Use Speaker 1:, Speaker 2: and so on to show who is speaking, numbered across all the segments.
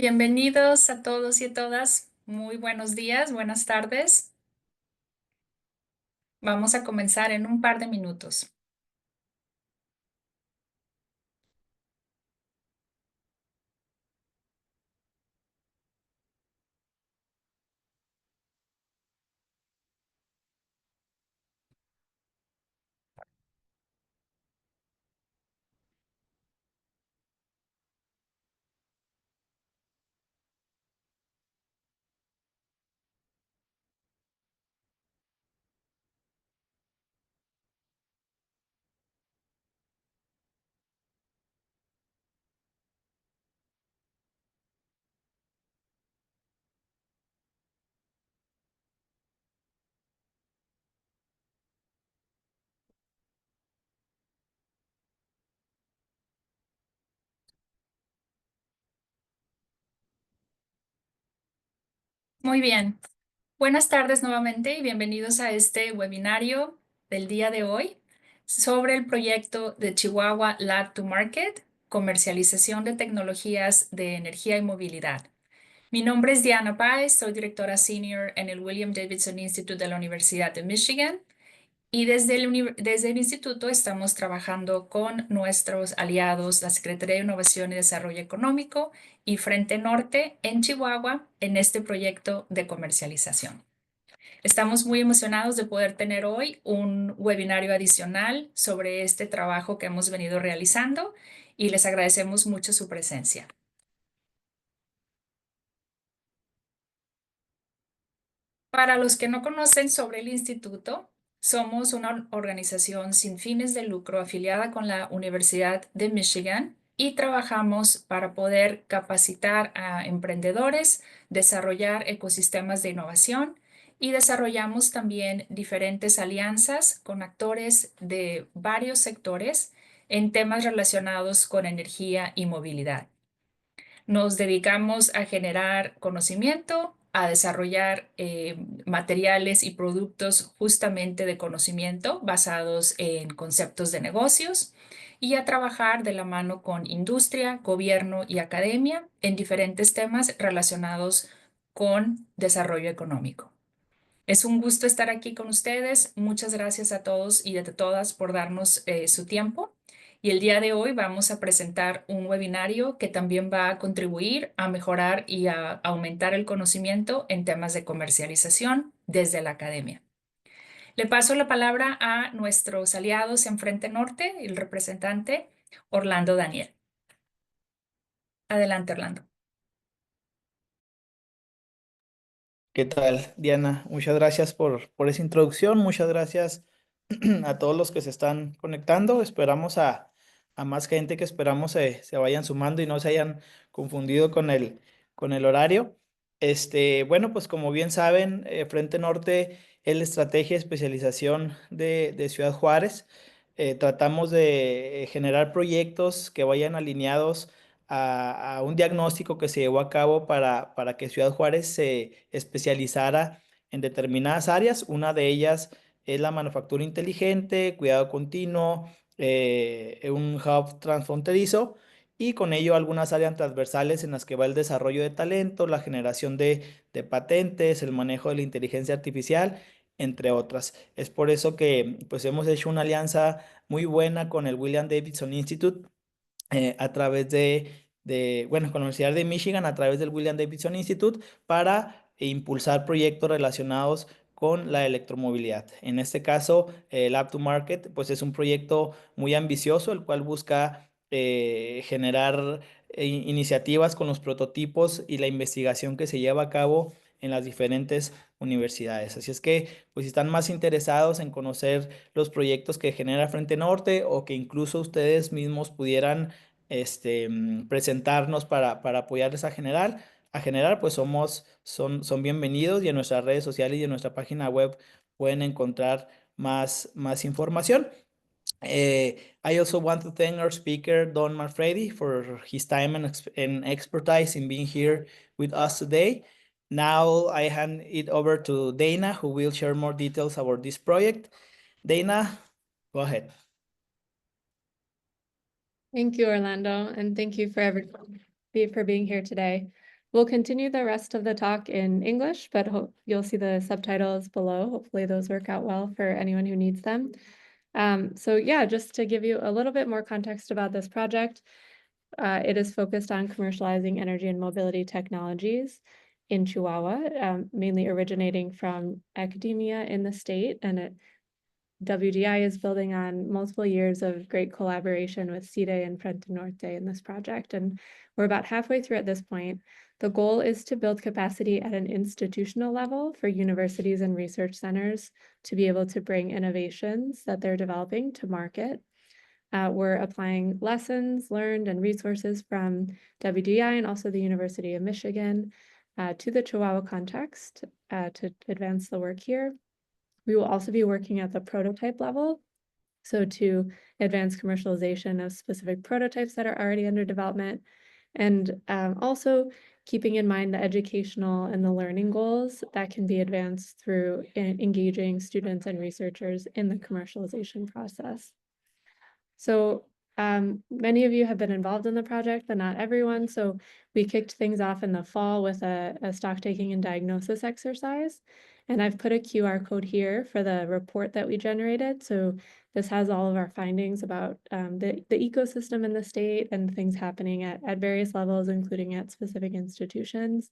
Speaker 1: Bienvenidos a todos y a todas. Muy buenos días, buenas tardes. Vamos a comenzar en un par de minutos. Muy bien. Buenas tardes nuevamente y bienvenidos a este webinario del día de hoy sobre el proyecto de Chihuahua Lab to Market, comercialización de tecnologías de energía y movilidad. Mi nombre es Diana Páez, soy directora senior en el William Davidson Institute de la Universidad de Michigan. Y desde el instituto estamos trabajando con nuestros aliados, la Secretaría de Innovación y Desarrollo Económico y Frente Norte en Chihuahua en este proyecto de comercialización. Estamos muy emocionados de poder tener hoy un webinario adicional sobre este trabajo que hemos venido realizando y les agradecemos mucho su presencia. Para los que no conocen sobre el instituto, somos una organización sin fines de lucro afiliada con la Universidad de Michigan y trabajamos para poder capacitar a emprendedores, desarrollar ecosistemas de innovación y desarrollamos también diferentes alianzas con actores de varios sectores en temas relacionados con energía y movilidad. Nos dedicamos a generar conocimiento, a desarrollar materiales y productos justamente de conocimiento basados en conceptos de negocios y a trabajar de la mano con industria, gobierno y academia en diferentes temas relacionados con desarrollo económico. Es un gusto estar aquí con ustedes. Muchas gracias a todos y a todas por darnos su tiempo. Y el día de hoy vamos a presentar un webinario que también va a contribuir a mejorar y a aumentar el conocimiento en temas de comercialización desde la academia. Le paso la palabra a nuestros aliados en Frente Norte, el representante Orlando Daniel. Adelante, Orlando.
Speaker 2: ¿Qué tal, Diana? Muchas gracias por esa introducción. Muchas gracias a todos los que se están conectando. Esperamos a más gente que esperamos se vayan sumando y no se hayan confundido con el horario. Bueno, pues como bien saben, Frente Norte es la estrategia de especialización de Ciudad Juárez. Tratamos de generar proyectos que vayan alineados a un diagnóstico que se llevó a cabo para que Ciudad Juárez se especializara en determinadas áreas. Una de ellas es la manufactura inteligente, cuidado continuo, un hub transfronterizo y con ello algunas áreas transversales en las que va el desarrollo de talento, la generación de patentes, el manejo de la inteligencia artificial, entre otras. Es por eso que pues hemos hecho una alianza muy buena con el William Davidson Institute a través bueno, con la Universidad de Michigan, a través del William Davidson Institute, para impulsar proyectos relacionados con la electromovilidad. En este caso, el Lab to Market, pues es un proyecto muy ambicioso, el cual busca generar iniciativas con los prototipos y la investigación que se lleva a cabo en las diferentes universidades. Así es que, pues, si están más interesados en conocer los proyectos que genera Frente Norte o que incluso ustedes mismos pudieran presentarnos para apoyarles a generar, pues son bienvenidos y en nuestras redes sociales y en nuestra página web pueden encontrar más información. I also want to thank our speaker, Don Manfredi, for his time and expertise in being here with us today. Now I hand it over to Dana, who will share more details about this project. Dana, go ahead.
Speaker 3: Thank you, Orlando, and thank you for everyone for being here today. We'll continue the rest of the talk in English, but you'll see the subtitles below. Hopefully those work out well for anyone who needs them. So yeah, just to give you a little bit more context about this project, it is focused on commercializing energy and mobility technologies in Chihuahua, mainly originating from academia in the state, and WDI is building on multiple years of great collaboration with CIDE and Frente Norte in this project, and we're about halfway through at this point. The goal is to build capacity at an institutional level for universities and research centers to be able to bring innovations that they're developing to market. We're applying lessons learned and resources from WDI and also the University of Michigan to the Chihuahua context to advance the work here. We will also be working at the prototype level, so to advance commercialization of specific prototypes that are already under development, and also keeping in mind the educational and the learning goals that can be advanced through engaging students and researchers in the commercialization process. So many of you have been involved in the project, but not everyone. So we kicked things off in the fall with a stock taking and diagnosis exercise. And I've put a QR code here for the report that we generated. So this has all of our findings about the ecosystem in the state and things happening at various levels, including at specific institutions.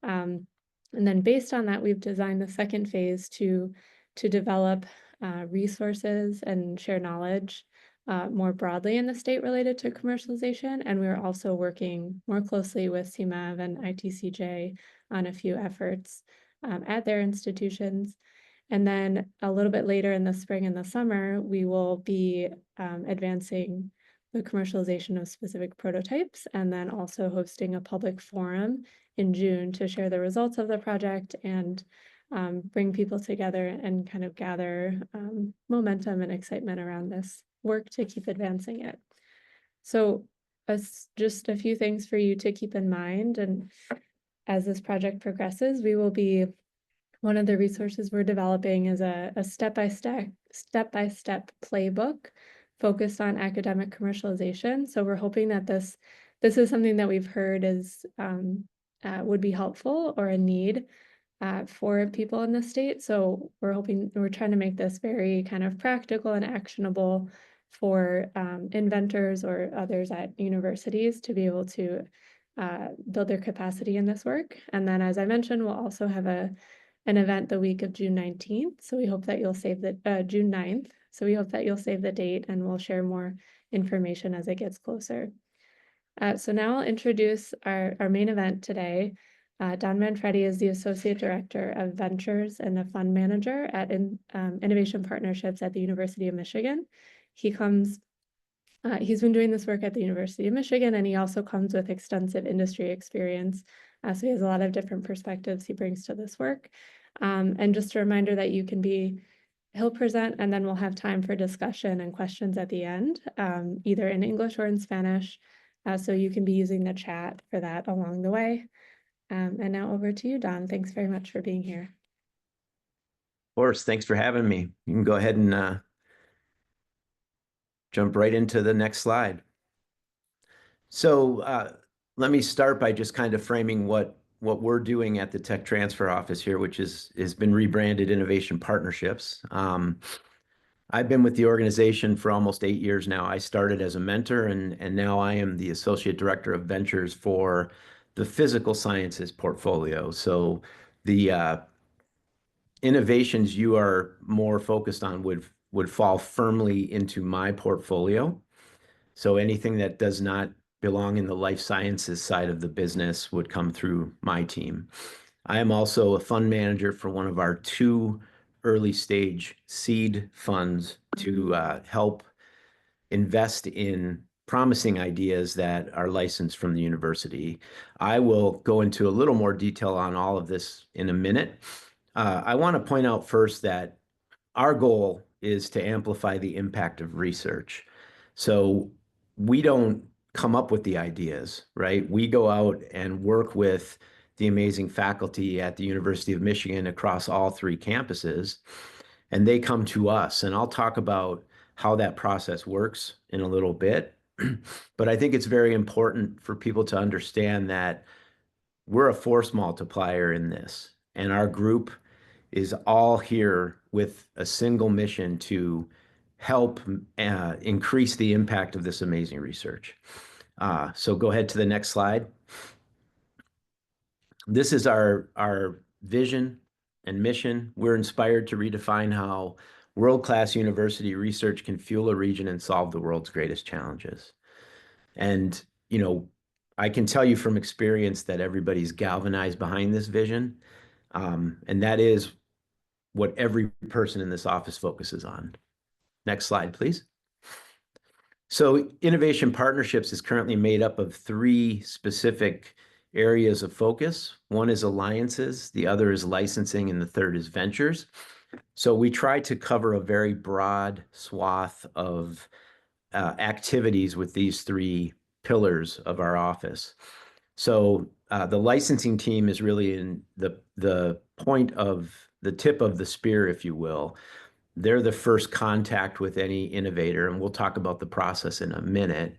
Speaker 3: And then based on that, we've designed the second phase to develop resources and share knowledge more broadly in the state related to commercialization. And we're also working more closely with CMAV and ITCJ on a few efforts at their institutions. And then a little bit later in the spring and the summer, we will be advancing the commercialization of specific prototypes, and then also hosting a public forum in June to share the results of the project and bring people together and kind of gather momentum and excitement around this work to keep advancing it. So just a few things for you to keep in mind. And as this project progresses, we will be, one of the resources we're developing is a step-by-step playbook focused on academic commercialization. So we're hoping that this is something that we've heard is would be helpful or a need for people in the state. So we're trying to make this very kind of practical and actionable for inventors or others at universities to be able to build their capacity in this work. And then, as I mentioned, we'll also have an event the week of June 19th. So we hope that you'll save the June 9th. So we hope that you'll save the date, and we'll share more information as it gets closer. So now I'll introduce our main event today. Don Manfredi is the Associate Director of Ventures and a Fund Manager at Innovation Partnerships at the University of Michigan. He's been doing this work at the University of Michigan, and he also comes with extensive industry experience. So he has a lot of different perspectives he brings to this work. And just a reminder that he'll present, and then we'll have time for discussion and questions at the end, either in English or in Spanish. So you can be using the chat for that along the way. And now over to you, Don. Thanks very much for being here.
Speaker 4: Of course, thanks for having me. You can go ahead and jump right into the next slide. So let me start by just kind of framing what we're doing at the Tech Transfer Office here, which has been rebranded Innovation Partnerships. I've been with the organization for almost 8 years now. I started as a mentor, and now I am the Associate Director of Ventures for the Physical Sciences portfolio. So the innovations you are more focused on would fall firmly into my portfolio. So anything that does not belong in the life sciences side of the business would come through my team. I am also a fund manager for one of our 2 early stage seed funds to help invest in promising ideas that are licensed from the university. I will go into a little more detail on all of this in a minute. I want to point out first that our goal is to amplify the impact of research. So we don't come up with the ideas, right? We go out and work with the amazing faculty at the University of Michigan across all 3 campuses, and they come to us. And I'll talk about how that process works in a little bit. But I think it's very important for people to understand that we're a force multiplier in this, and our group is all here with a single mission to help increase the impact of this amazing research. So go ahead to the next slide. This is our vision and mission. We're inspired to redefine how world-class university research can fuel a region and solve the world's greatest challenges. And, you know, I can tell you from experience that everybody's galvanized behind this vision. And that is what every person in this office focuses on. Next slide, please. So innovation partnerships is currently made up of 3 specific areas of focus. One is alliances, the other is licensing, and the third is ventures. So we try to cover a very broad swath of activities with these 3 pillars of our office. So the licensing team is really in the point of the tip of the spear, if you will. They're the first contact with any innovator, and we'll talk about the process in a minute.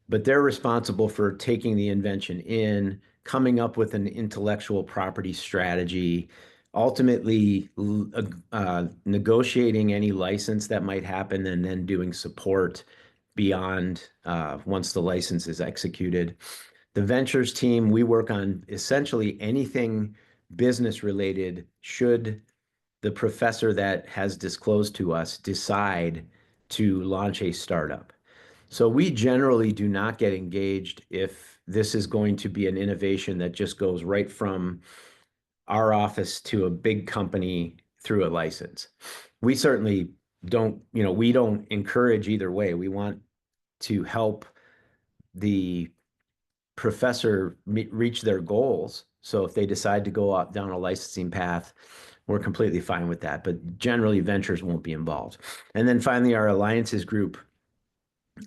Speaker 4: But they're responsible for taking the invention in, coming up with an intellectual property strategy, ultimately negotiating any license that might happen, and then doing support beyond once the license is executed. The ventures team, we work on essentially anything business related should the professor that has disclosed to us decide to launch a startup. So we generally do not get engaged if this is going to be an innovation that just goes right from our office to a big company through a license. We certainly don't, you know, we don't encourage either way. We want to help the professor reach their goals. So if they decide to go out down a licensing path, we're completely fine with that. But generally, ventures won't be involved. And then finally, our alliances group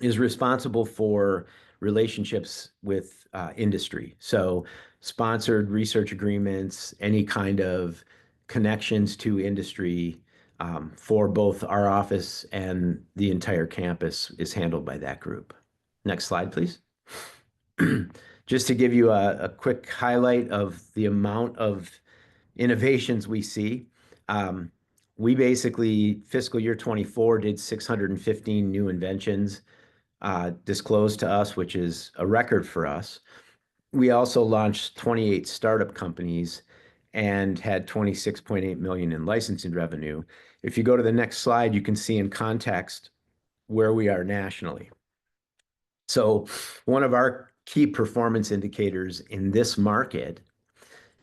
Speaker 4: is responsible for relationships with industry. So sponsored research agreements, any kind of connections to industry for both our office and the entire campus is handled by that group. Next slide, please. Just to give you a quick highlight of the amount of innovations we see. We basically, fiscal year 24, did 615 new inventions disclosed to us, which is a record for us. We also launched 28 startup companies and had 26.8 million in licensing revenue. If you go to the next slide, you can see in context where we are nationally. So one of our key performance indicators in this market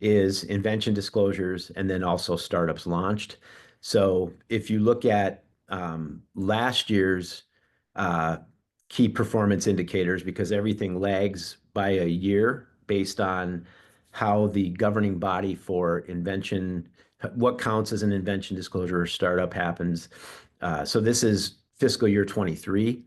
Speaker 4: is invention disclosures and then also startups launched. So if you look at last year's key performance indicators, because everything lags by a year based on how the governing body for invention, what counts as an invention disclosure or startup happens. So this is fiscal year 23.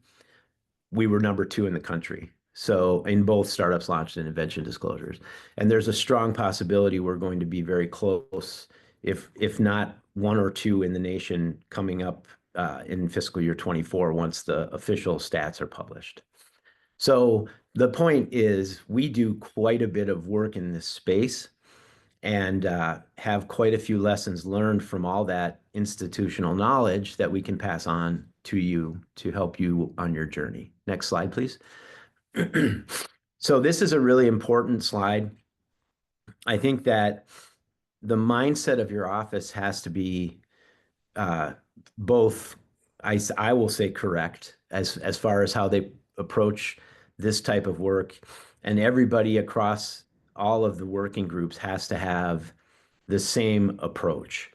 Speaker 4: We were number 2 in the country. So in both startups launched and invention disclosures. And there's a strong possibility we're going to be very close, if not 1 or 2 in the nation coming up in fiscal year 24 once the official stats are published. So the point is we do quite a bit of work in this space and have quite a few lessons learned from all that institutional knowledge that we can pass on to you to help you on your journey. Next slide, please. So this is a really important slide. I think that the mindset of your office has to be both, I will say, correct as far as how they approach this type of work, and everybody across all of the working groups has to have the same approach.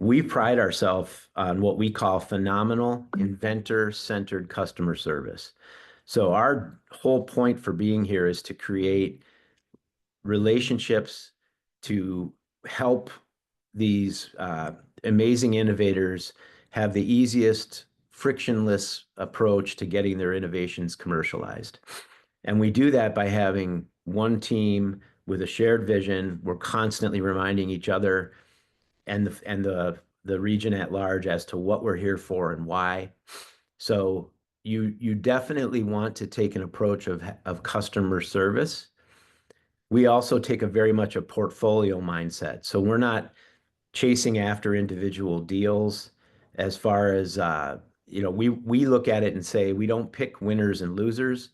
Speaker 4: We pride ourselves on what we call phenomenal inventor-centered customer service. So our whole point for being here is to create relationships to help these amazing innovators have the easiest frictionless approach to getting their innovations commercialized. And we do that by having one team with a shared vision. We're constantly reminding each other and the region at large as to what we're here for and why. So you definitely want to take an approach of customer service we also take a very much a portfolio mindset. So we're not chasing after individual deals as far as, we look at it and say, we don't pick winners and losers.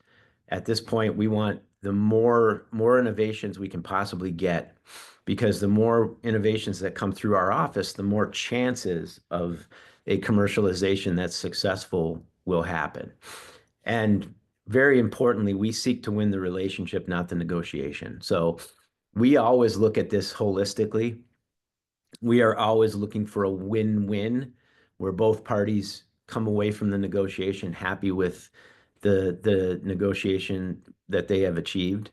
Speaker 4: At this point, we want the more innovations we can possibly get, because the more innovations that come through our office, the more chances of a commercialization that's successful will happen. And very importantly, we seek to win the relationship, not the negotiation. So we always look at this holistically. We are always looking for a win-win where both parties come away from the negotiation happy with the negotiation that they have achieved.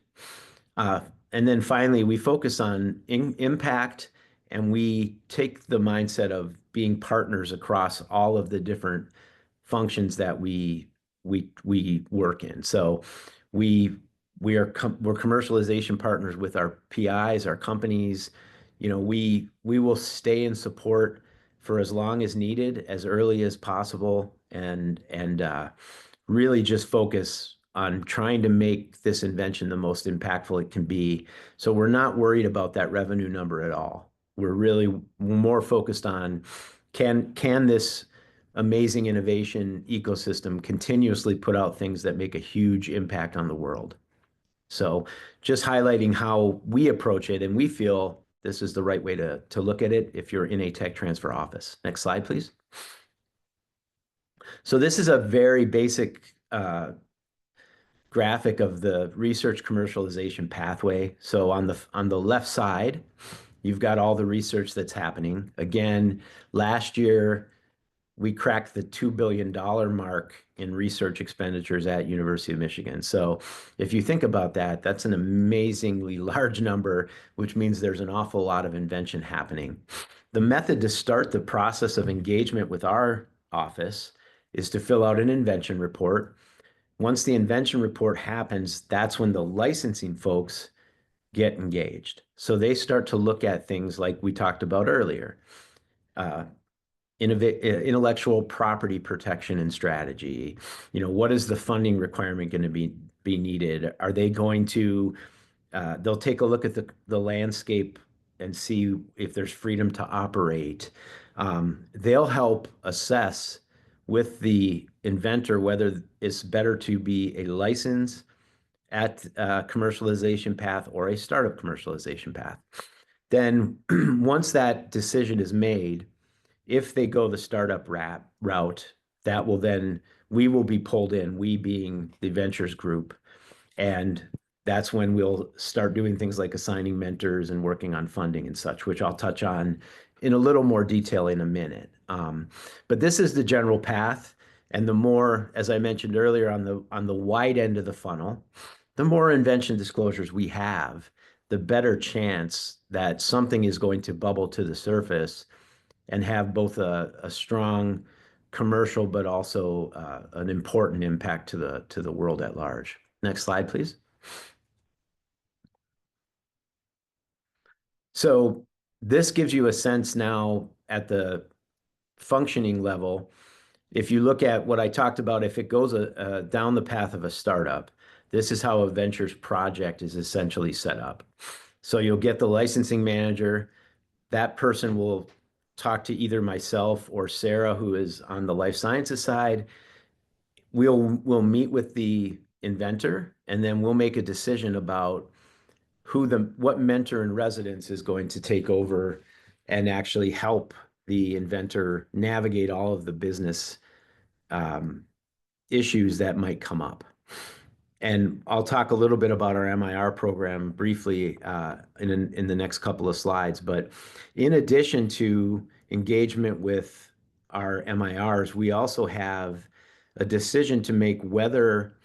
Speaker 4: And then finally, we focus on impact, and we take the mindset of being partners across all of the different functions that we work in. So we're commercialization partners with our PIs, our companies. We will stay in support for as long as needed, as early as possible, and really just focus on trying to make this invention the most impactful it can be. So we're not worried about that revenue number at all. We're really more focused on can this amazing innovation ecosystem continuously put out things that make a huge impact on the world. So just highlighting how we approach it, and we feel this is the right way to look at it if you're in a tech transfer office. Next slide, please. So this is a very basic graphic of the research commercialization pathway. So on the left side, you've got all the research that's happening. Again, last year, we cracked the $2 billion mark in research expenditures at University of Michigan. So if you think about that, that's an amazingly large number, which means there's an awful lot of invention happening. The method to start the process of engagement with our office is to fill out an invention report. Once the invention report happens, that's when the licensing folks get engaged. So they start to look at things like we talked about earlier. Intellectual property protection and strategy. What is the funding requirement going to be needed? Are they going to, they'll take a look at the landscape and see if there's freedom to operate. They'll help assess with the inventor whether it's better to be a license at a commercialization path or a startup commercialization path. Then once that decision is made, if they go the startup route, we will be pulled in, we being the ventures group. And that's when we'll start doing things like assigning mentors and working on funding and such, which I'll touch on in a little more detail in a minute. But this is the general path. And the more, as I mentioned earlier, on the wide end of the funnel, the more invention disclosures we have, the better chance that something is going to bubble to the surface and have both a strong commercial, but also an important impact to the world at large. Next slide, please. So this gives you a sense now at the functioning level. If you look at what I talked about, if it goes down the path of a startup, this is how a ventures project is essentially set up. So you'll get the licensing manager. That person will talk to either myself or Sarah, who is on the life sciences side. We'll meet with the inventor, and then we'll make a decision about what mentor in residence is going to take over and actually help the inventor navigate all of the business issues that might come up. And I'll talk a little bit about our MIR program briefly in the next couple of slides. But in addition to engagement with our MIRs, we also have a decision to make whether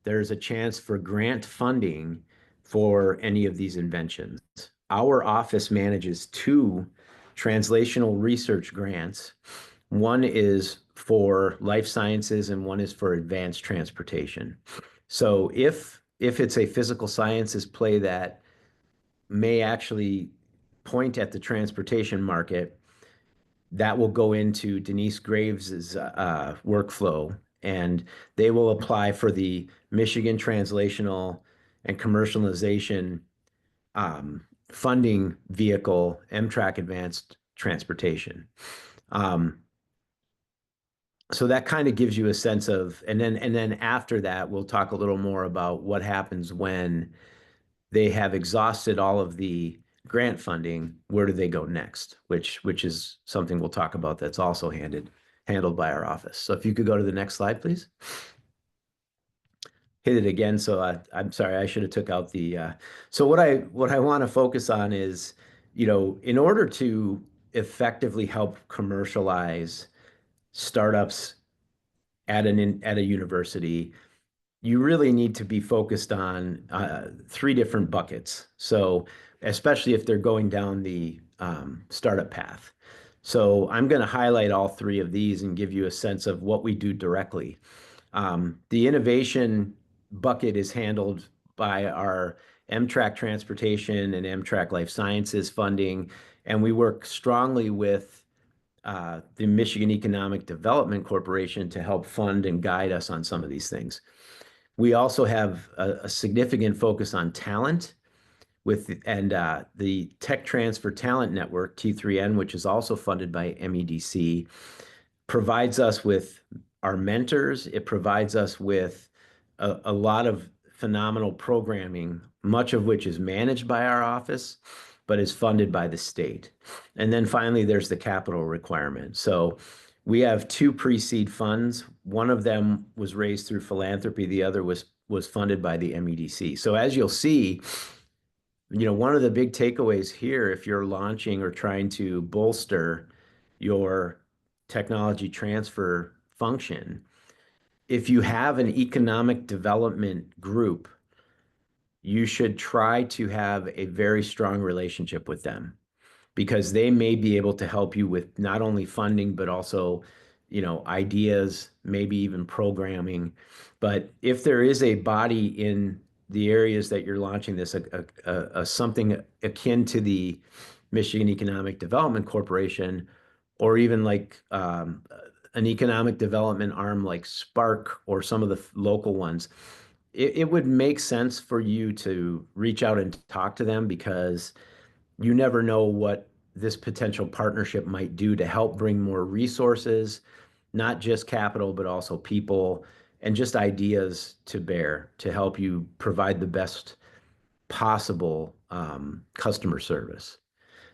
Speaker 4: there's a chance for grant funding for any of these inventions. Our office manages 2 translational research grants. One is for life sciences and one is for advanced transportation. So if it's a physical sciences play that may actually point at the transportation market, that will go into Denise Graves's workflow, and they will apply for the Michigan Translational and Commercialization funding vehicle, MTRAC Advanced Transportation. So that kind of gives you a sense of, and then after that, we'll talk a little more about what happens when they have exhausted all of the grant funding. Where do they go next? Which is something we'll talk about that's also handled by our office. So if you could go to the next slide, please. Hit it again. So I'm sorry, I should have took out the. So what I want to focus on is, in order to effectively help commercialize startups at a university, you really need to be focused on 3 different buckets. So especially if they're going down the startup path. So I'm going to highlight all 3 of these and give you a sense of what we do directly. The innovation bucket is handled by our MTRAC Transportation and MTRAC Life Sciences funding, and we work strongly with the Michigan Economic Development Corporation to help fund and guide us on some of these things. We also have a significant focus on talent and the Tech Transfer Talent Network, T3N, which is also funded by MEDC, provides us with our mentors. It provides us with a lot of phenomenal programming, much of which is managed by our office, but is funded by the state. And then finally, there's the capital requirement. So we have 2 pre-seed funds. One of them was raised through philanthropy. The other was funded by the MEDC. So as you'll see, one of the big takeaways here, if you're launching or trying to bolster your technology transfer function, if you have an economic development group, you should try to have a very strong relationship with them, because they may be able to help you with not only funding, but also, ideas, maybe even programming. But if there is a body in the areas that you're launching this, something akin to the Michigan Economic Development Corporation, or even like an economic development arm like Spark or some of the local ones, it would make sense for you to reach out and talk to them, because you never know what this potential partnership might do to help bring more resources, not just capital, but also people and just ideas to bear to help you provide the best possible customer service.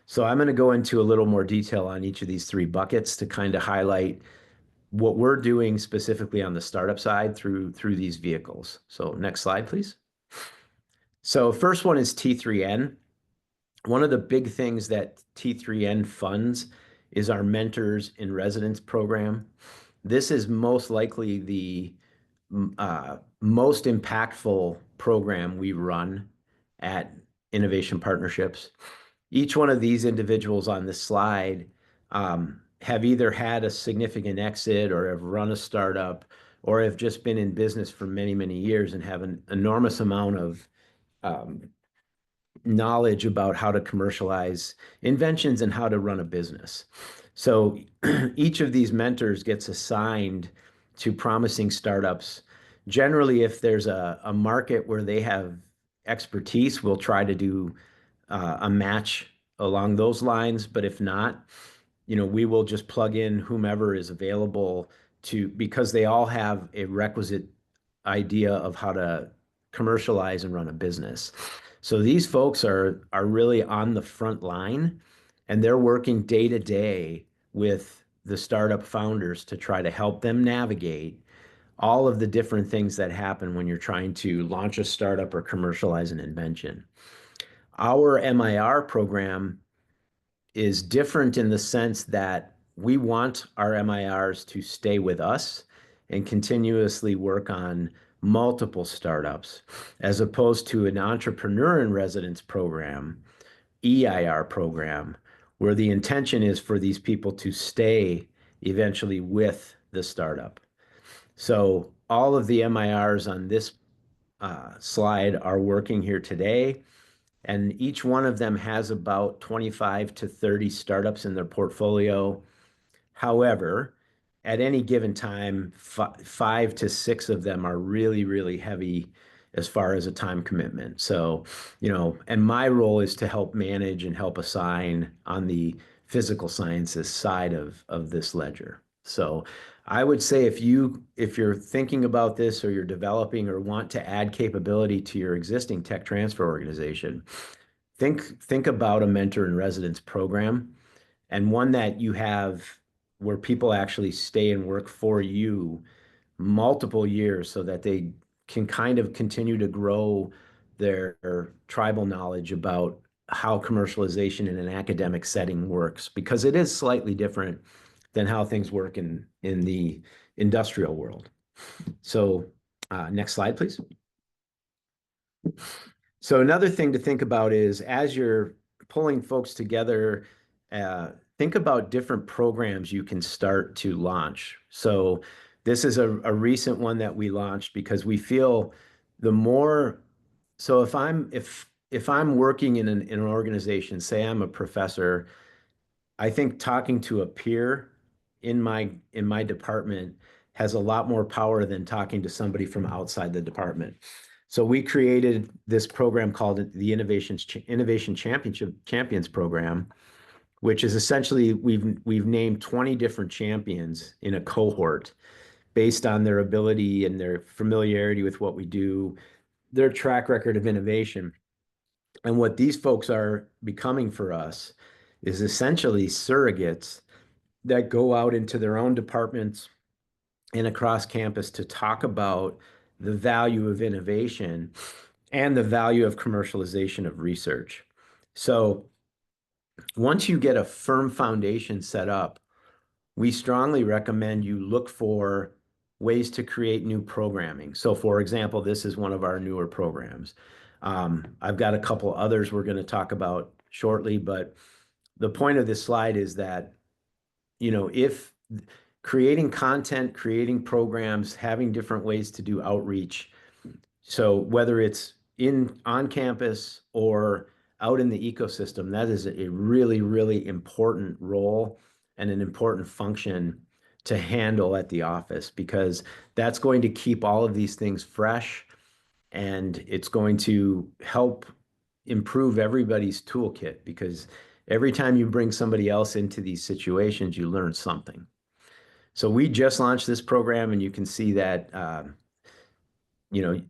Speaker 4: So I'm going to go into a little more detail on each of these 3 buckets to kind of highlight what we're doing specifically on the startup side through these vehicles. So next slide, please. So first one is T3N. One of the big things that T3N funds is our Mentors in Residence program. This is most likely the most impactful program we run at Innovation Partnerships. Each one of these individuals on this slide have either had a significant exit or have run a startup or have just been in business for many, many years and have an enormous amount of knowledge about how to commercialize inventions and how to run a business. So each of these mentors gets assigned to promising startups. Generally, if there's a market where they have expertise, we'll try to do a match along those lines. But if not, we will just plug in whomever is available because they all have a requisite idea of how to commercialize and run a business. So these folks are really on the front line, and they're working day to day with the startup founders to try to help them navigate all of the different things that happen when you're trying to launch a startup or commercialize an invention. Our MIR program is different in the sense that we want our MIRs to stay with us and continuously work on multiple startups, as opposed to an entrepreneur in residence program, EIR program, where the intention is for these people to stay eventually with the startup. So all of the MIRs on this slide are working here today, and each one of them has about 25 to 30 startups in their portfolio. However, at any given time, 5 to 6 of them are really, really heavy as far as a time commitment. So, and my role is to help manage and help assign on the physical sciences side of this ledger. So I would say if you're thinking about this, or you're developing or want to add capability to your existing tech transfer organization, think about a mentor in residence program, and one that you have where people actually stay and work for you multiple years so that they can kind of continue to grow their tribal knowledge about how commercialization in an academic setting works, because it is slightly different than how things work in the industrial world. So next slide, please. So another thing to think about is, as you're pulling folks together, think about different programs you can start to launch. So this is a recent one that we launched because we feel the more, so if I'm working in an organization, say I'm a professor, I think talking to a peer in my department has a lot more power than talking to somebody from outside the department. So we created this program called the Innovation Champions Program, which is essentially we've named 20 different champions in a cohort based on their ability and their familiarity with what we do, their track record of innovation. And what these folks are becoming for us is essentially surrogates that go out into their own departments and across campus to talk about the value of innovation and the value of commercialization of research. So once you get a firm foundation set up, we strongly recommend you look for ways to create new programming. So for example, this is one of our newer programs. I've got a couple others we're going to talk about shortly, but the point of this slide is that, if creating content, creating programs, having different ways to do outreach, so whether it's on campus or out in the ecosystem, that is a really, really important role and an important function to handle at the office, because that's going to keep all of these things fresh, and it's going to help improve everybody's toolkit, because every time you bring somebody else into these situations, you learn something. So we just launched this program, and you can see that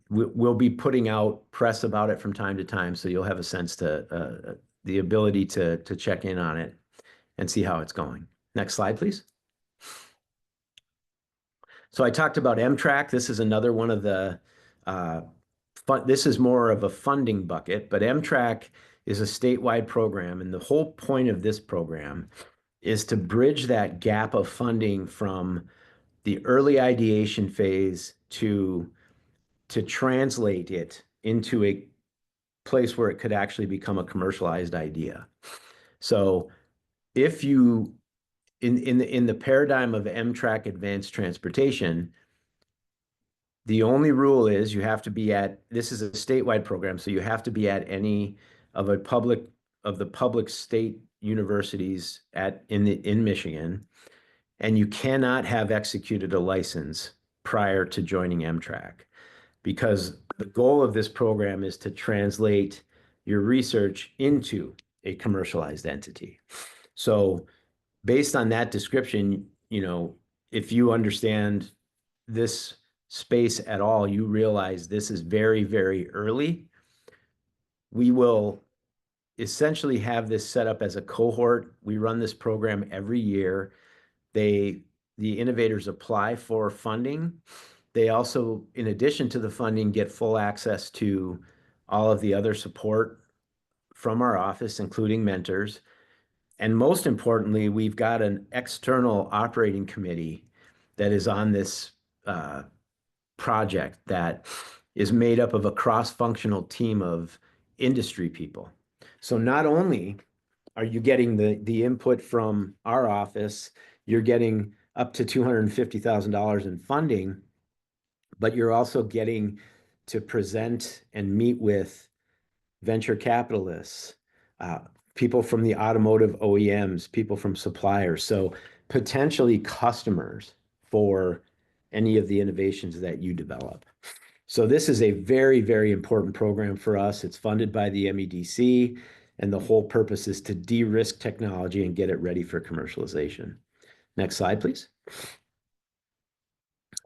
Speaker 4: we'll be putting out press about it from time to time, so you'll have a sense to the ability to check in on it and see how it's going. Next slide, please. So I talked about M-Track. This is another one of the this is more of a funding bucket, but M-Track is a statewide program, and the whole point of this program is to bridge that gap of funding from the early ideation phase to translate it into a place where it could actually become a commercialized idea. So if you, in the paradigm of M-Track advanced transportation, the only rule is you have to be this is a statewide program, so you have to be at any of the public state universities in Michigan, and you cannot have executed a license prior to joining M-Track, because the goal of this program is to translate your research into a commercialized entity. So based on that description, if you understand this space at all, you realize this is very, very early. We will essentially have this set up as a cohort. We run this program every year. The innovators apply for funding. They also, in addition to the funding, get full access to all of the other support from our office, including mentors. And most importantly, we've got an external operating committee that is on this project that is made up of a cross-functional team of industry people. So not only are you getting the input from our office, you're getting up to $250,000 in funding, but you're also getting to present and meet with venture capitalists, people from the automotive OEMs, people from suppliers, so potentially customers for any of the innovations that you develop. So this is a very, very important program for us. It's funded by the MEDC, and the whole purpose is to de-risk technology and get it ready for commercialization. Next slide, please.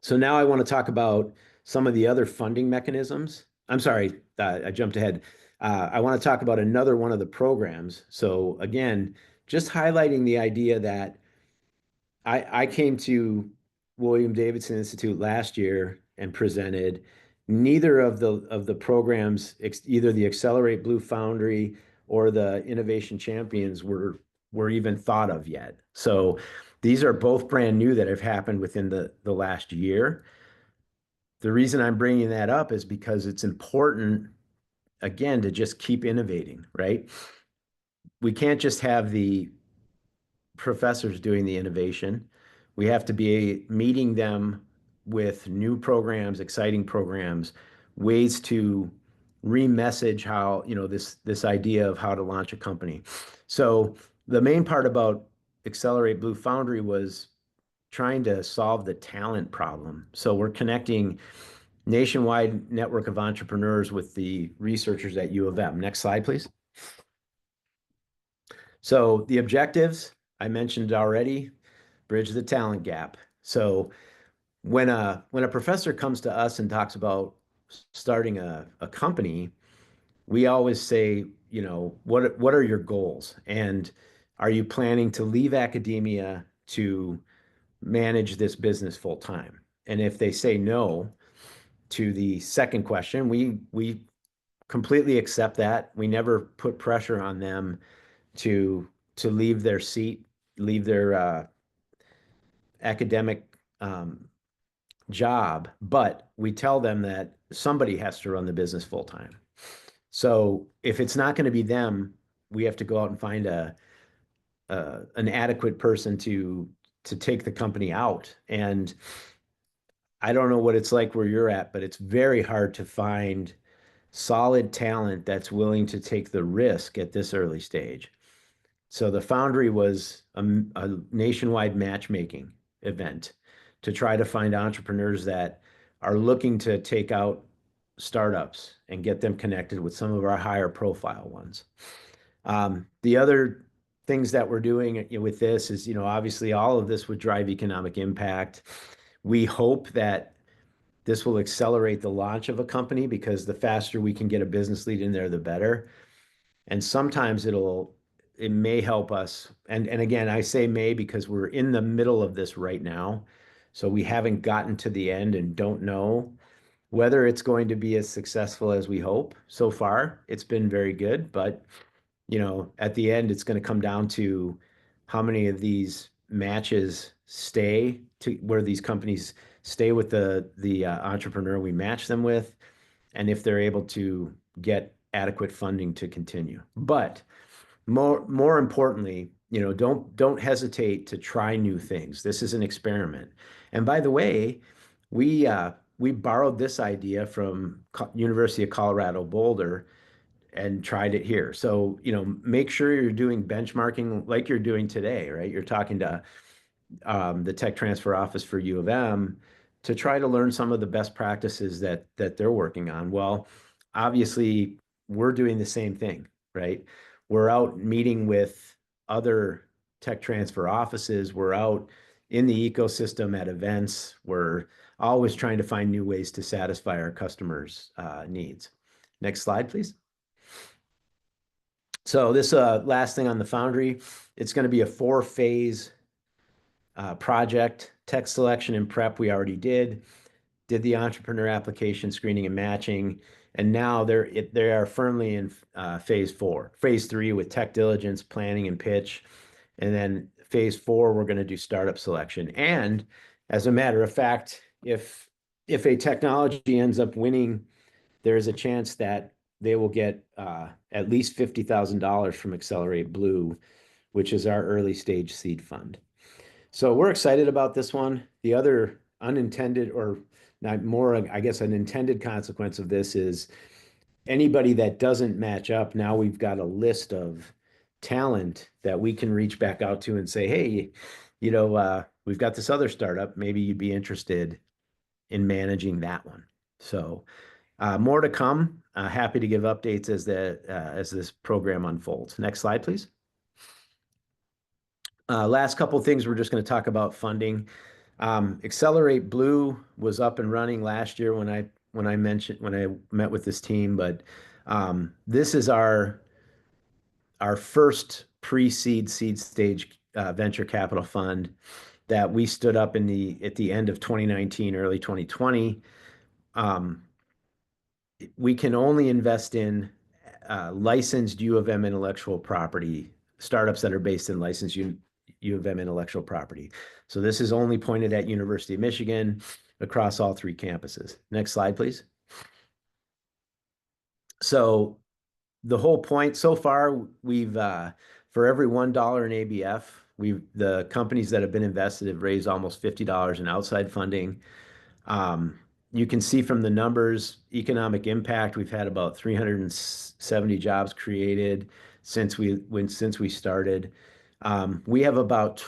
Speaker 4: So now I want to talk about some of the other funding mechanisms. I'm sorry, I jumped ahead. I want to talk about another one of the programs. So again, just highlighting the idea that I came to William Davidson Institute last year and presented. Neither of the programs, either the Accelerate Blue Foundry or the Innovation Champions, were even thought of yet. So these are both brand new that have happened within the last year. The reason I'm bringing that up is because it's important, again, to just keep innovating, right? We can't just have the professors doing the innovation. We have to be meeting them with new programs, exciting programs, ways to re-message how, this idea of how to launch a company. So the main part about Accelerate Blue Foundry was trying to solve the talent problem. So we're connecting nationwide network of entrepreneurs with the researchers at U of M. Next slide, please. So the objectives, I mentioned already, bridge the talent gap. So when a professor comes to us and talks about starting a company, we always say, what are your goals? And are you planning to leave academia to manage this business full time? And if they say no to the second question, we completely accept that. We never put pressure on them to leave their seat, leave their academic job, but we tell them that somebody has to run the business full time. So if it's not going to be them, we have to go out and find an adequate person to take the company out. And I don't know what it's like where you're at, but it's very hard to find solid talent that's willing to take the risk at this early stage. So the Foundry was a nationwide matchmaking event to try to find entrepreneurs that are looking to take out startups and get them connected with some of our higher profile ones. The other things that we're doing with this is, obviously all of this would drive economic impact. We hope that this will accelerate the launch of a company, because the faster we can get a business lead in there, the better. And sometimes it may help us. And again, I say may because we're in the middle of this right now. So we haven't gotten to the end and don't know whether it's going to be as successful as we hope. So far, it's been very good, but at the end, it's going to come down to how many of these matches stay to where these companies stay with the entrepreneur we match them with, and if they're able to get adequate funding to continue. But more importantly, don't hesitate to try new things. This is an experiment. And by the way, we borrowed this idea from University of Colorado Boulder and tried it here. So, make sure you're doing benchmarking like you're doing today, right? You're talking to the tech transfer office for U of M to try to learn some of the best practices that they're working on. Well, obviously, we're doing the same thing, right? We're out meeting with other tech transfer offices. We're out in the ecosystem at events. We're always trying to find new ways to satisfy our customers' needs. Next slide, please. So this last thing on the Foundry, it's going to be a 4-phase project. Tech selection and prep we already did the entrepreneur application screening and matching, and now they are firmly in phase 4. Phase 3 with tech diligence, planning, and pitch, and then phase 4 we're going to do startup selection. And as a matter of fact, if a technology ends up winning, there's a chance that they will get at least $50,000 from Accelerate Blue, which is our early stage seed fund. So we're excited about this one. The other unintended, or not more, I guess, an intended consequence of this is anybody that doesn't match up, now we've got a list of talent that we can reach back out to and say, hey, we've got this other startup. Maybe you'd be interested in managing that one. So more to come. Happy to give updates as this program unfolds. Next slide, please. Last couple things, we're just going to talk about funding. Accelerate Blue was up and running last year when I met with this team, but this is our first pre-seed seed stage venture capital fund that we stood up at the end of 2019, early 2020. We can only invest in licensed U of M intellectual property startups that are based in licensed U of M intellectual property. So this is only pointed at University of Michigan across all 3 campuses. Next slide, please. So the whole point so far, we've for every $1 in ABF, the companies that have been invested have raised almost $50 in outside funding. You can see from the numbers, economic impact, we've had about 370 jobs created since we started. We have about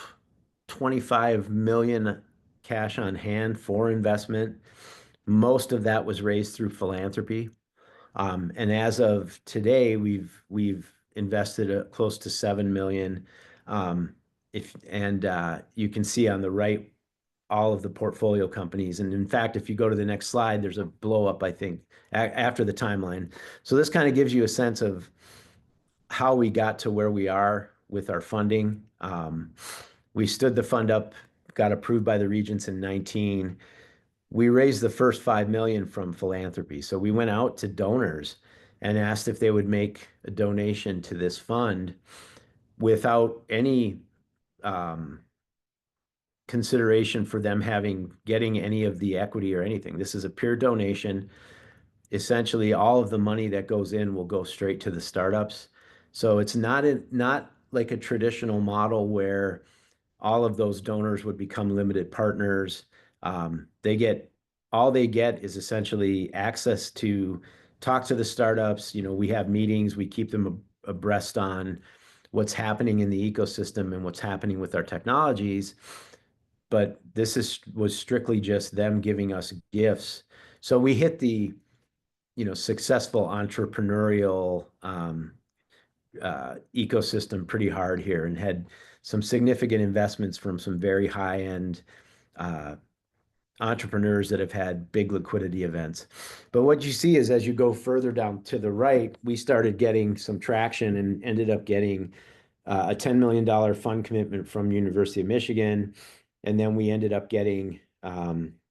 Speaker 4: 25 million cash on hand for investment. Most of that was raised through philanthropy. And as of today, we've invested close to 7 million. You can see on the right all of the portfolio companies. And in fact, if you go to the next slide, there's a blow up, I think, after the timeline. So this kind of gives you a sense of how we got to where we are with our funding. We stood the fund up, got approved by the regents in 2019. We raised the first 5 million from philanthropy. So we went out to donors and asked if they would make a donation to this fund without any consideration for them getting any of the equity or anything. This is a pure donation. Essentially, all of the money that goes in will go straight to the startups. So it's not like a traditional model where all of those donors would become limited partners. All they get is essentially access to talk to the startups. We have meetings, we keep them abreast on what's happening in the ecosystem and what's happening with our technologies. But this was strictly just them giving us gifts. So we hit the successful entrepreneurial ecosystem pretty hard here and had some significant investments from some very high-end entrepreneurs that have had big liquidity events. But what you see is as you go further down to the right, we started getting some traction and ended up getting a $10 million fund commitment from University of Michigan. And then we ended up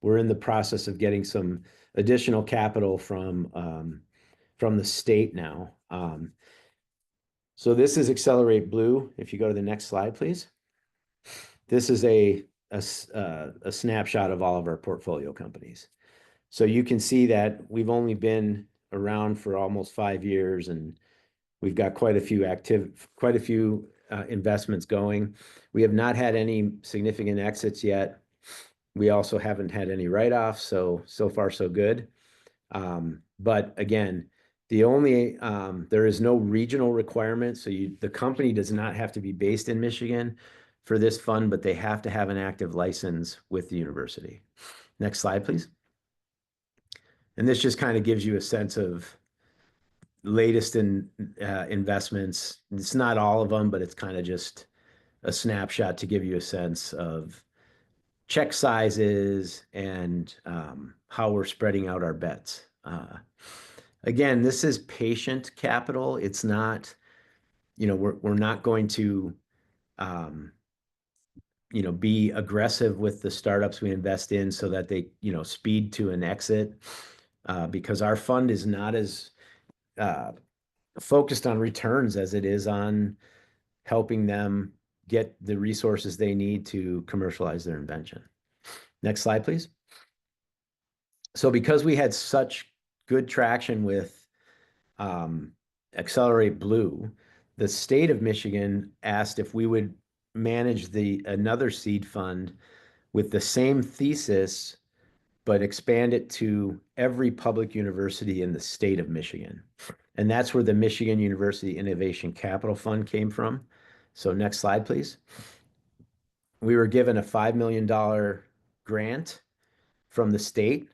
Speaker 4: we're in the process of getting some additional capital from the state now. So this is Accelerate Blue. If you go to the next slide, please. This is a snapshot of all of our portfolio companies. So you can see that we've only been around for almost 5 years, and we've got quite a few investments going. We have not had any significant exits yet. We also haven't had any write-offs, so far so good. But again, there is no regional requirement, so the company does not have to be based in Michigan for this fund, but they have to have an active license with the university. Next slide, please. And this just kind of gives you a sense of latest investments. It's not all of them, but it's kind of just a snapshot to give you a sense of check sizes and how we're spreading out our bets. Again, this is patient capital. It's not, we're not going to be aggressive with the startups we invest in so that they, speed to an exit, because our fund is not as focused on returns as it is on helping them get the resources they need to commercialize their invention. Next slide, please. So because we had such good traction with Accelerate Blue, the state of Michigan asked if we would manage another seed fund with the same thesis, but expand it to every public university in the state of Michigan. And that's where the Michigan University Innovation Capital Fund came from. So next slide, please. We were given a $5 million grant from the state.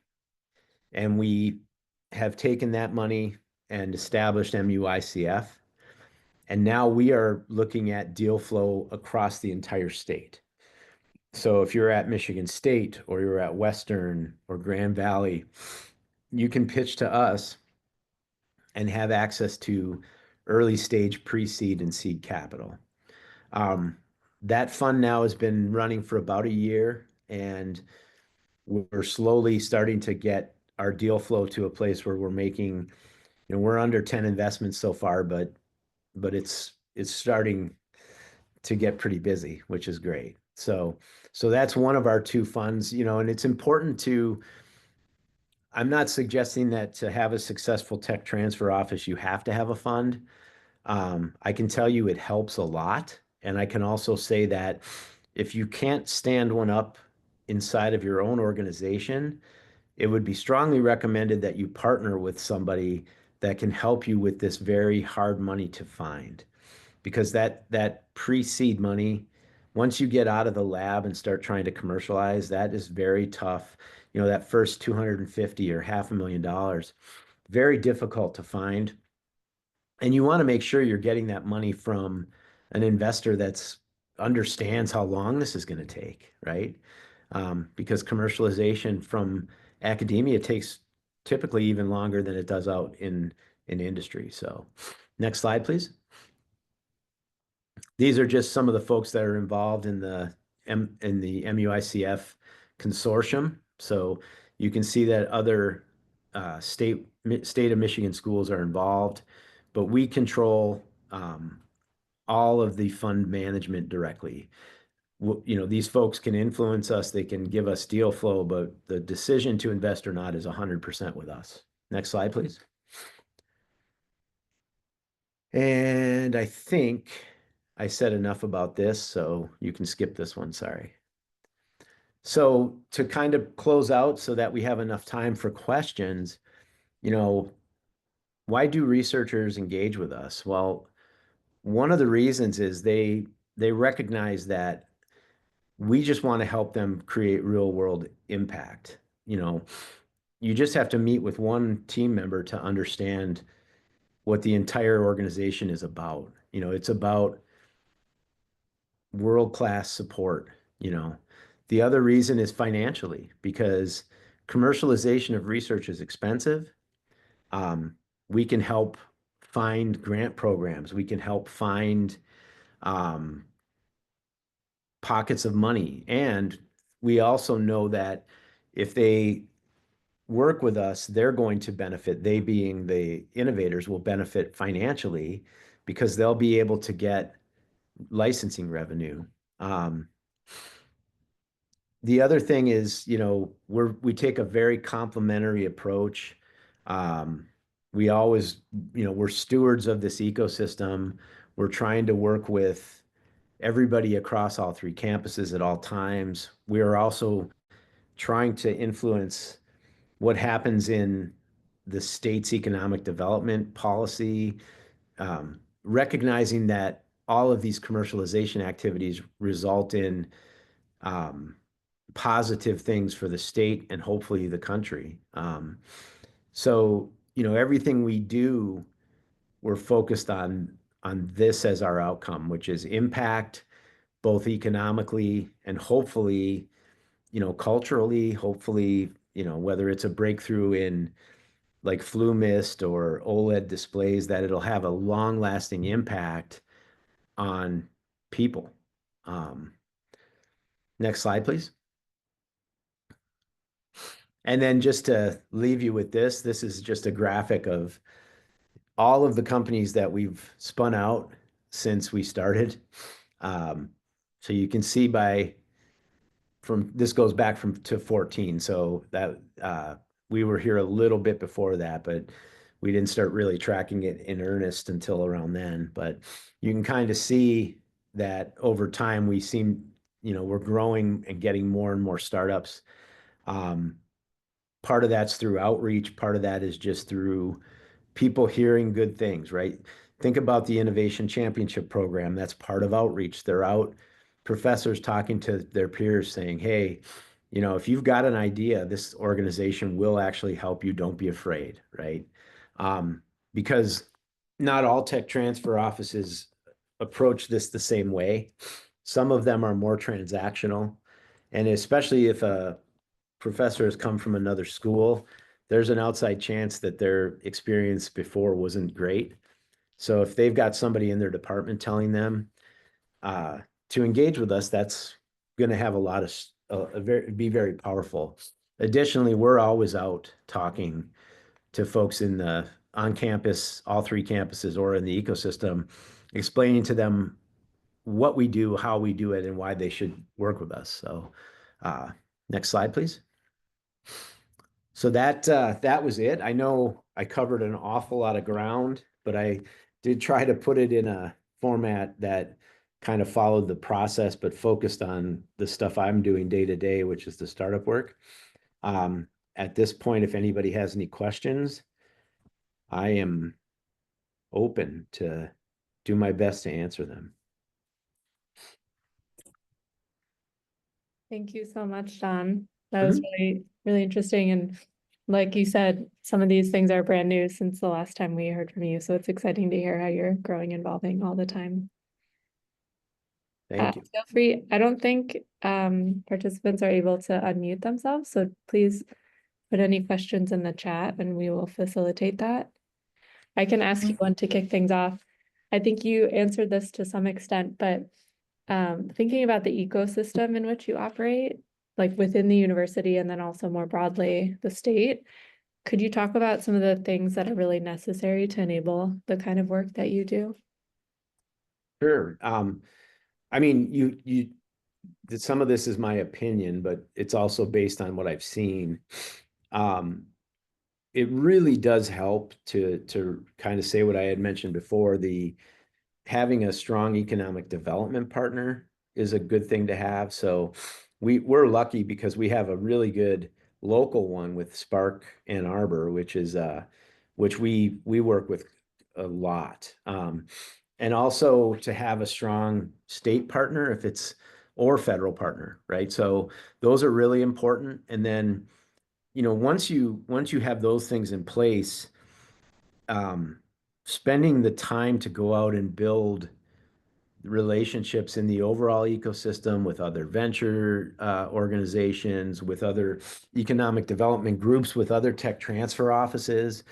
Speaker 4: And we have taken that money and established MUICF. And now we are looking at deal flow across the entire state. So if you're at Michigan State or you're at Western or Grand Valley, you can pitch to us and have access to early stage pre-seed and seed capital. That fund now has been running for about a year, and we're slowly starting to get our deal flow to a place where we're making, we're under 10 investments so far, but it's starting to get pretty busy, which is great. So that's one of our two funds, and it's important to, I'm not suggesting that to have a successful tech transfer office, you have to have a fund. I can tell you it helps a lot. And I can also say that if you can't stand one up inside of your own organization, it would be strongly recommended that you partner with somebody that can help you with this very hard money to find. Because that pre-seed money, once you get out of the lab and start trying to commercialize, that is very tough. That first 250 or $500,000, very difficult to find. And you want to make sure you're getting that money from an investor that's understands how long this is going to take, right? Because commercialization from academia takes typically even longer than it does out in industry. So next slide, please. These are just some of the folks that are involved in the MUICF consortium. So you can see that other state of Michigan schools are involved, but we control all of the fund management directly. These folks can influence us, they can give us deal flow, but the decision to invest or not is 100% with us. Next slide, please. And I think I said enough about this, so you can skip this one, sorry. So to kind of close out so that we have enough time for questions, why do researchers engage with us? Well, one of the reasons is they recognize that we just want to help them create real world impact. You just have to meet with one team member to understand what the entire organization is about. It's about world-class support. The other reason is financially, because commercialization of research is expensive. We can help find grant programs. We can help find pockets of money. And we also know that if they work with us, they're going to benefit. They, being the innovators, will benefit financially because they'll be able to get licensing revenue. The other thing is, we take a very complementary approach. We always, we're stewards of this ecosystem. We're trying to work with everybody across all three campuses at all times. We are also trying to influence what happens in the state's economic development policy, recognizing that all of these commercialization activities result in positive things for the state and hopefully the country. So, everything we do, we're focused on this as our outcome, which is impact, both economically and hopefully, culturally, hopefully, whether it's a breakthrough in like flu mist or OLED displays, that it'll have a long-lasting impact on people. Next slide, please. And then just to leave you with this is just a graphic of all of the companies that we've spun out since we started. So you can see this goes back to 14. So that we were here a little bit before that, but we didn't start really tracking it in earnest until around then. But you can kind of see that over time we seem, we're growing and getting more and more startups. Part of that's through outreach. Part of that is just through people hearing good things, right? Think about the Innovation Championship Program. That's part of outreach. They're out, professors talking to their peers saying, hey, You know, if you've got an idea, this organization will actually help you. Don't be afraid, right? Because not all tech transfer offices approach this the same way. Some of them are more transactional. And especially if a professor has come from another school, there's an outside chance that their experience before wasn't great. So if they've got somebody in their department telling them to engage with us, that's going to have a lot of be very powerful. Additionally, we're always out talking to folks in the on campus, all three campuses, or in the ecosystem, explaining to them what we do, how we do it, and why they should work with us. So next slide, please. So that was it. I know I covered an awful lot of ground, but I did try to put it in a format that kind of followed the process, but focused on the stuff I'm doing day to day, which is the startup work. At this point, if anybody has any questions, I am open to do my best to answer them.
Speaker 3: Thank you so much, Don. That was really, really interesting. And like you said, some of these things are brand new since the last time we heard from you. So it's exciting to hear how you're growing and evolving all the time.
Speaker 4: Thank you.
Speaker 3: Feel free. I don't think participants are able to unmute themselves. So please put any questions in the chat and we will facilitate that. I can ask you one to kick things off. I think you answered this to some extent, but thinking about the ecosystem in which you operate, like within the university and then also more broadly the state, could you talk about some of the things that are really necessary to enable the kind of work that you do?
Speaker 4: Sure. I mean, some of this is my opinion, but it's also based on what I've seen. It really does help to kind of say what I had mentioned before. Having a strong economic development partner is a good thing to have. So we're lucky because we have a really good local one with Spark Ann Arbor, which we work with a lot. And also to have a strong state partner or federal partner, right? So those are really important. And then, you know, once you have those things in place, spending the time to go out and build relationships in the overall ecosystem with other venture organizations, with other economic development groups, with other tech transfer offices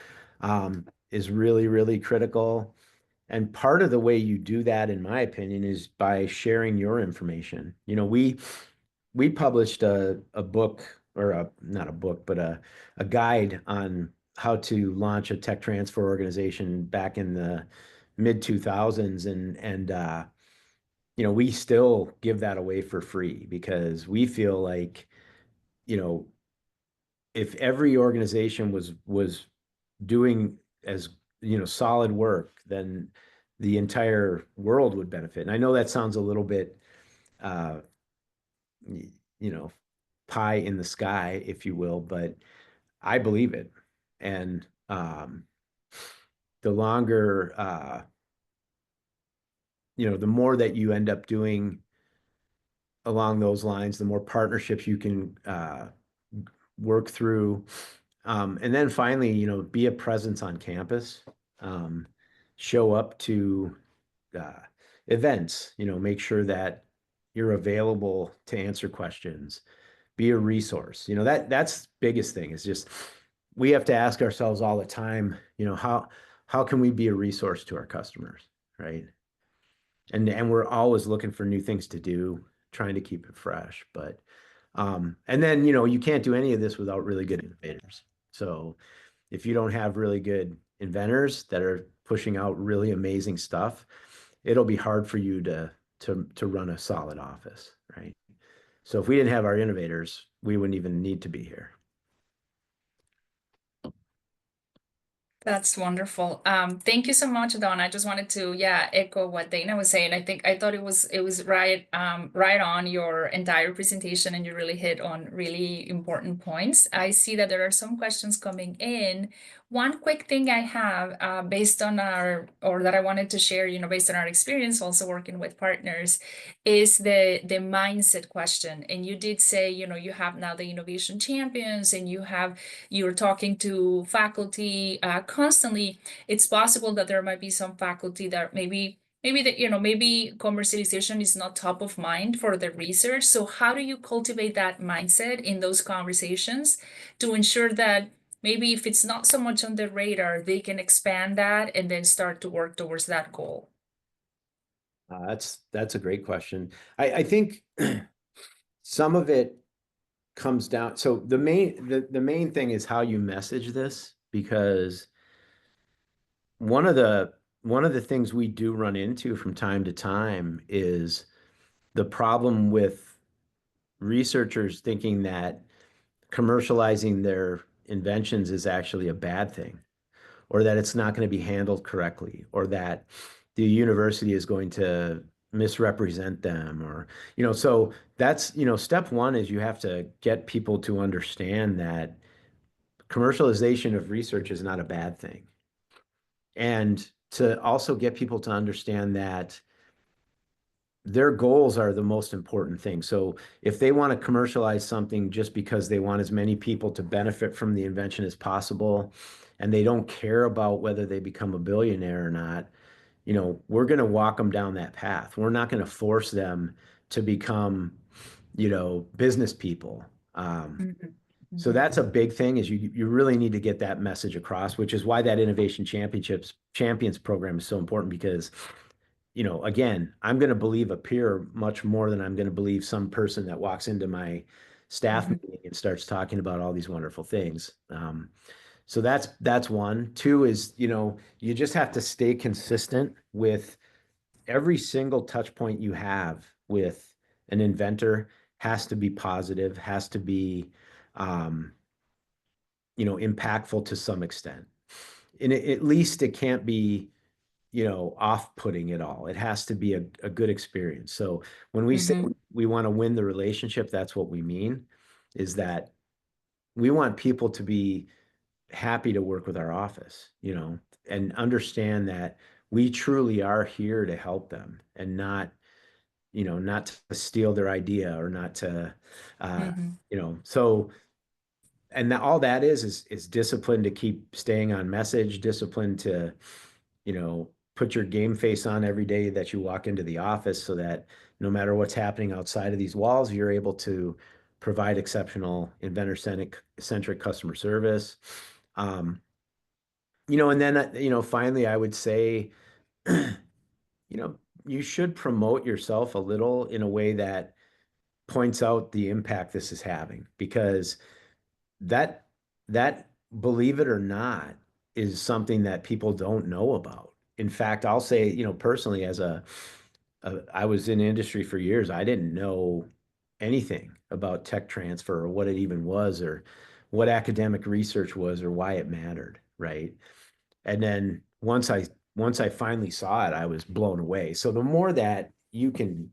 Speaker 4: is really, really critical. And part of the way you do that, in my opinion, is by sharing your information. You know, we published a book, or not a book, but a guide on how to launch a tech transfer organization back in the mid 2000s, and you know, we still give that away for free because we feel like, you know, if every organization was doing, as you know, solid work, then the entire world would benefit. And I know that sounds a little bit you know, pie in the sky, if you will, but I believe it. And the longer you know, the more that you end up doing along those lines, the more partnerships you can work through. And then finally, you know, be a presence on campus, show up to events, you know, make sure that you're available to answer questions, be a resource. You know, that's biggest thing is just, we have to ask ourselves all the time, you know, how can we be a resource to our customers, right? And we're always looking for new things to do, trying to keep it fresh. But and then, you know, you can't do any of this without really good innovators. So if you don't have really good inventors that are pushing out really amazing stuff, it'll be hard for you to run a solid office, right? So if we didn't have our innovators, we wouldn't even need to be here.
Speaker 1: That's wonderful. Thank you so much, Dawn. I just wanted to, echo what Dana was saying. I thought it was right, right on your entire presentation, and you really hit on really important points. I see that there are some questions coming in. One quick thing I have, based on that I wanted to share, based on our experience also working with partners, is the mindset question. And you did say, you have now the innovation champions, and you're talking to faculty constantly. It's possible that there might be some faculty that maybe commercialization is not top of mind for the research. So how do you cultivate that mindset in those conversations to ensure that maybe if it's not so much on the radar, they can expand that and then start to work towards that goal?
Speaker 4: That's a great question. I think some of it comes down. So the main thing is how you message this, because one of the things we do run into from time to time is the problem with researchers thinking that commercializing their inventions is actually a bad thing, or that it's not going to be handled correctly, or that the university is going to misrepresent them, or, so that's, step one is you have to get people to understand that commercialization of research is not a bad thing. And to also get people to understand that their goals are the most important thing. So if they want to commercialize something just because they want as many people to benefit from the invention as possible, and they don't care about whether they become a billionaire or not, we're going to walk them down that path. We're not going to force them to become, business people. So that's a big thing, is you really need to get that message across, which is why that Innovation Champions program is so important, because again, I'm going to believe a peer much more than I'm going to believe some person that walks into my staff meeting and starts talking about all these wonderful things. So that's one. Two is, you just have to stay consistent with every single touch point you have with an inventor. Has to be positive, has to be, impactful to some extent. And at least it can't be, off-putting at all. It has to be a good experience. So when we say we want to win the relationship, that's what we mean, is that we want people to be happy to work with our office, and understand that we truly are here to help them, and not to steal their idea, or not to, so, and all that is discipline to keep staying on message, discipline to, put your game face on every day that you walk into the office, so that no matter what's happening outside of these walls, you're able to provide exceptional inventor-centric customer service. And then, finally, I would say, you should promote yourself a little in a way that points out the impact this is having, because that, believe it or not, is something that people don't know about. In fact, I'll say, personally, I was in industry for years. I didn't know anything about tech transfer, or what it even was, or what academic research was, or why it mattered, right? And then once I finally saw it, I was blown away. So the more that you can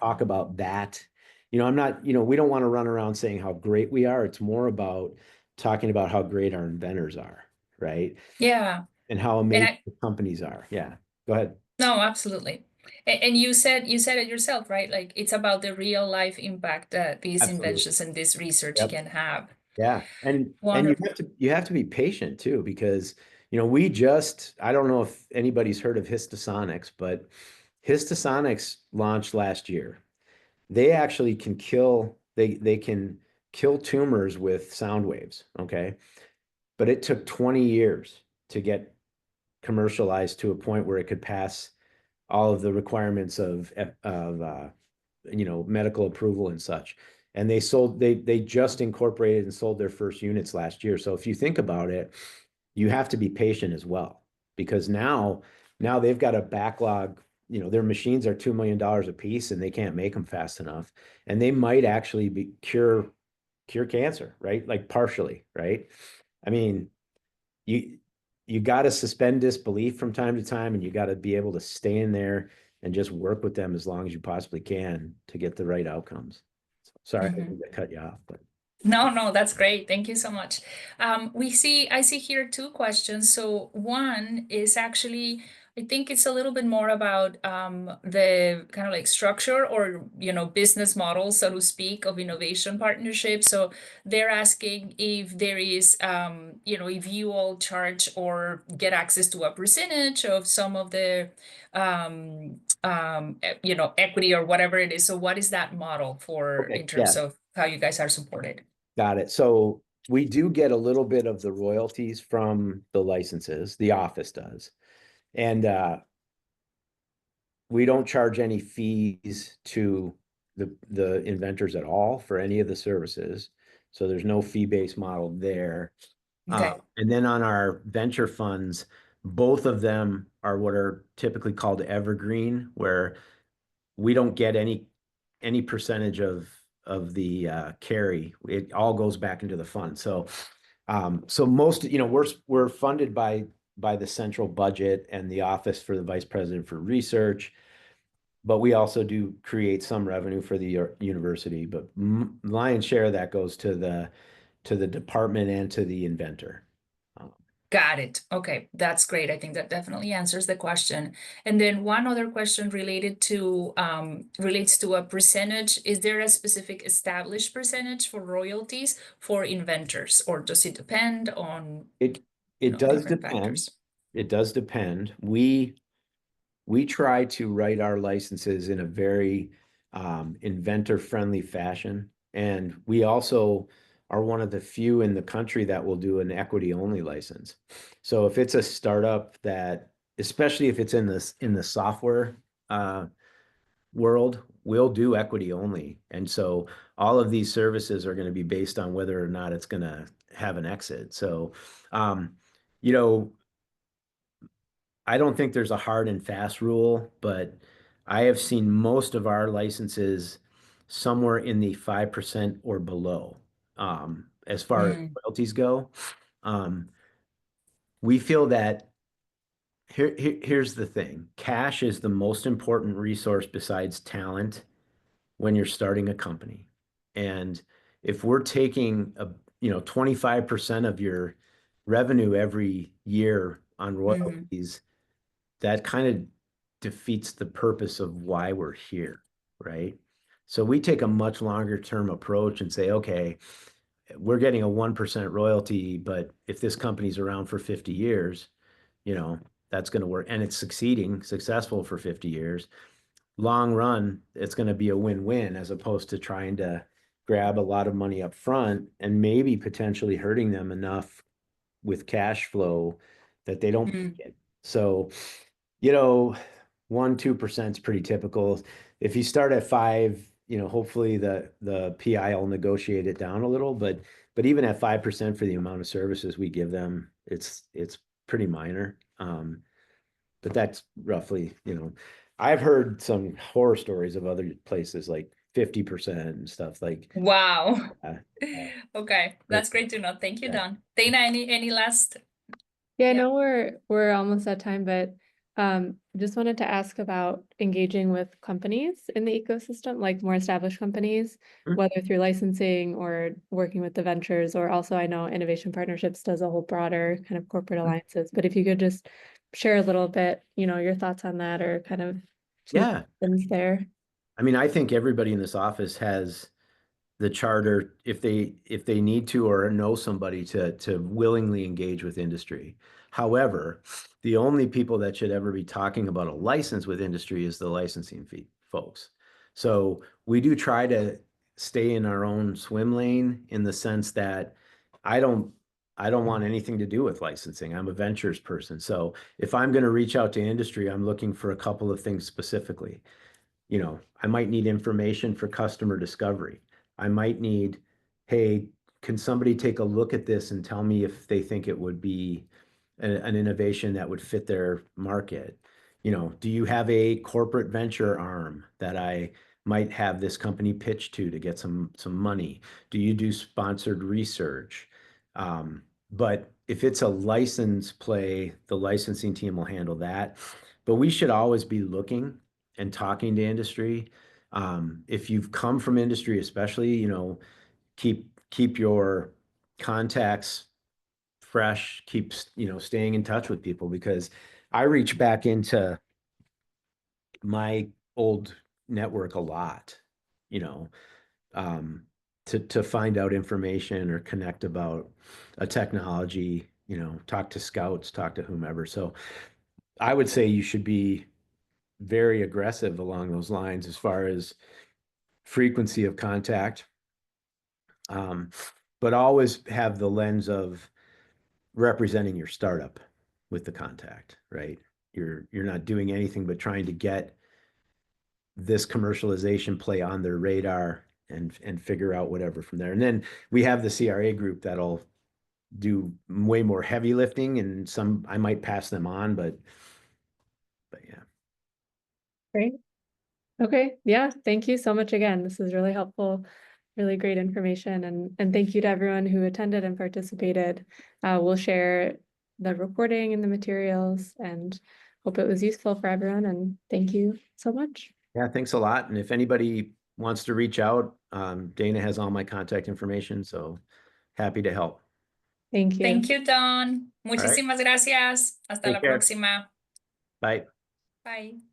Speaker 4: talk about that, I'm not, we don't want to run around saying how great we are. It's more about talking about how great our inventors are, right?
Speaker 1: Yeah.
Speaker 4: And how amazing the companies are. Yeah. Go ahead.
Speaker 1: No, absolutely. And you said it yourself, right? Like, it's about the real life impact that these
Speaker 4: Absolutely.
Speaker 1: inventions and this research can have.
Speaker 4: Yeah. And
Speaker 1: Wonderful.
Speaker 4: you have to be patient too, because, I don't know if anybody's heard of Histosonics, but Histosonics launched last year. They actually can they can kill tumors with sound waves. Okay. But it took 20 years to get commercialized to a point where it could pass all of the requirements of medical approval and such. And they just incorporated and sold their first units last year. So if you think about it, you have to be patient as well, because now they've got a backlog. Their machines are $2 million a piece, and they can't make them fast enough. And they might actually cure cancer, right? Like partially, right? I mean, you you got to suspend disbelief from time to time, and you got to be able to stay in there and just work with them as long as you possibly can to get the right outcomes. Sorry, I didn't cut you off, but.
Speaker 1: No, that's great. Thank you so much. I see here two questions. So one is actually, I think it's a little bit more about the kind of like structure or, business model, so to speak, of innovation partnerships. So they're asking if there is, if you all charge or get access to a percentage of some of the, equity or whatever it is. So what is that model for in terms of how you guys are supported?
Speaker 4: Got it. So we do get a little bit of the royalties from the licenses, the office does. And we don't charge any fees to the inventors at all for any of the services. So there's no fee-based model there.
Speaker 1: Okay.
Speaker 4: And then on our venture funds, both of them are what are typically called evergreen, where we don't get any percentage of the carry. It all goes back into the fund. So most, we're funded by the central budget and the office for the vice president for research, but we also do create some revenue for the university, but lion's share of that goes to the department and to the inventor.
Speaker 1: Got it. Okay, that's great. I think that definitely answers the question. And then one other question relates to a percentage. Is there a specific established percentage for royalties for inventors, or does it depend on
Speaker 4: it does
Speaker 1: different
Speaker 4: depend.
Speaker 1: factors?
Speaker 4: It does depend. We try to write our licenses in a very inventor-friendly fashion, and we also are one of the few in the country that will do an equity-only license. So if it's a startup that, especially if it's in the software world, we'll do equity only. And so all of these services are going to be based on whether or not it's going to have an exit. So, I don't think there's a hard and fast rule, but I have seen most of our licenses somewhere in the 5% or below. As far as royalties go, we feel that here's the thing. Cash is the most important resource besides talent when you're starting a company. And if we're taking 25% of your revenue every year on royalties, that kind of defeats the purpose of why we're here, right? So we take a much longer term approach and say, okay, we're getting a 1% royalty, but if this company's around for 50 years, that's going to work, and it's successful for 50 years. Long run, it's going to be a win-win, as opposed to trying to grab a lot of money up front and maybe potentially hurting them enough with cash flow that they don't make it. So, 1-2% is pretty typical. If you start at 5, hopefully the PI will negotiate it down a little, but even at 5% for the amount of services we give them, it's pretty minor. But that's roughly, I've heard some horror stories of other places like 50% and stuff like.
Speaker 1: Wow. Okay, that's great to know. Thank you, Don. Dana, any last?
Speaker 3: Yeah, I know we're almost at time, but just wanted to ask about engaging with companies in the ecosystem, like more established companies, whether through licensing or working with the ventures, or also I know Innovation Partnerships does a whole broader kind of corporate alliances. But if you could just share a little bit, your thoughts on that, or kind of things there.
Speaker 4: I mean, I think everybody in this office has the charter if they need to or know somebody to willingly engage with industry. However, the only people that should ever be talking about a license with industry is the licensing fee folks. So we do try to stay in our own swim lane, in the sense that I don't want anything to do with licensing. I'm a ventures person. So if I'm going to reach out to industry, I'm looking for a couple of things specifically. I might need information for customer discovery. I might need, hey, can somebody take a look at this and tell me if they think it would be an innovation that would fit their market? Do you have a corporate venture arm that I might have this company pitch to get some money? Do you do sponsored research? But if it's a license play, the licensing team will handle that. But we should always be looking and talking to industry. If you've come from industry, especially, you know, keep your contacts fresh, keep, you know, staying in touch with people, because I reach back into my old network a lot, you know, to find out information or connect about a technology, you know, talk to scouts, talk to whomever. So I would say you should be very aggressive along those lines as far as frequency of contact, but always have the lens of representing your startup with the contact, right? You're not doing anything but trying to get this commercialization play on their radar and figure out whatever from there. And then we have the CRA group that'll do way more heavy lifting, and some I might pass them on, but yeah.
Speaker 3: Great. Okay. Yeah. Thank you so much again. This is really helpful, really great information. And thank you to everyone who attended and participated. We'll share the recording and the materials, and hope it was useful for everyone. And thank you so much.
Speaker 4: Yeah, thanks a lot. And if anybody wants to reach out, Dana has all my contact information, so happy to help.
Speaker 3: Thank you.
Speaker 1: Thank you, Don. Muchísimas gracias. Hasta
Speaker 4: Take
Speaker 1: la
Speaker 4: care.
Speaker 1: próxima.
Speaker 4: Bye.
Speaker 1: Bye.